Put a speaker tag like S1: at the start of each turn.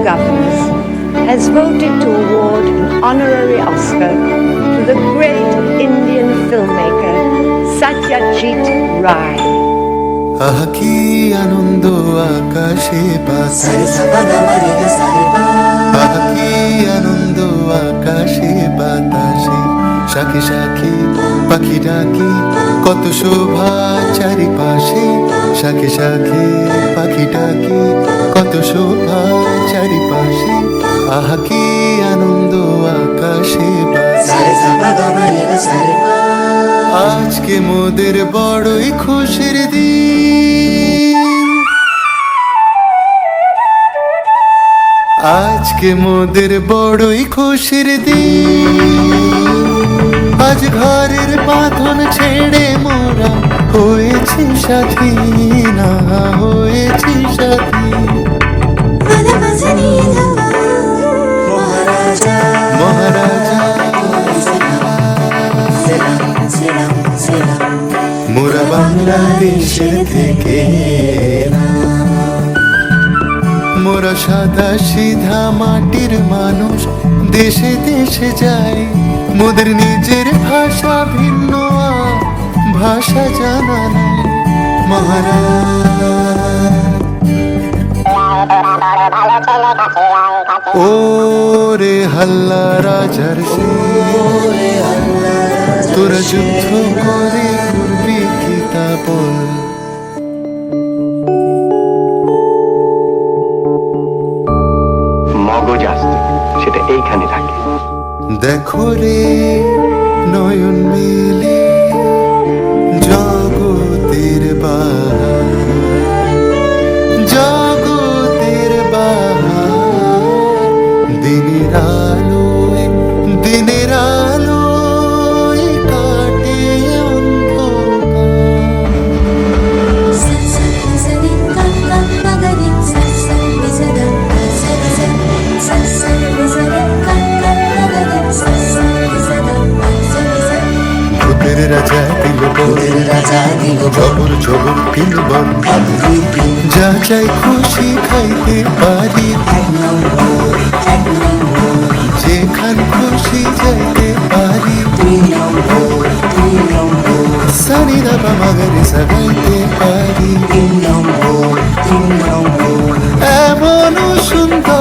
S1: governors has voted to award an honorary Oscar to the great Indian filmmaker Satyajit Ray.
S2: আহা কি আনন্দ আকাশে বাতাসে, আহা কি আনন্দ আকাশে বাতাসে, শাখে শাখে পাখি ডাকি কত শোভা চারিপাশে, শাখে শাখে পাখি ডাকি কত শোভা চারিপাশে, আহা কি আনন্দ আকাশে বাতাসে। আজকে মোদের বড়ই খুশির দিন, আজকে মোদের বড়ই খুশির দিন, আজ ঘরের বাঁধন ছেড়ে মোরা হয়েছি সাথী, না হয়েছি সাথী। মহারাজা মোরা বাংলাদেশের থেকে, মোরা সাদা সিধা মাটির মানুষ, দেশে দেশে যাই, মোদের নিজের ভাষা ভিন্ন ভাষা জানা নাই। ও রে হাল্লা রাজার সে, তোরা যুদ্ধ করে করবি কি তা বল।
S3: মগজ আসতে সেটা এইখানে থাকে।
S2: দেখো রে নয়ন মিলে জগতের বাহার, জগতের বাহার, দিনের আলোয় দিনের আলোয় কাটে অন্ধকার। ভূতের রাজা দিল ঝবর ঝবর পিলবন, যা চাই খুশি খাইতে পারি, যেখান খুশি যাইতে পারি, সানি দাবা মাগারে সাগাইতে পারি। এমন সুন্দর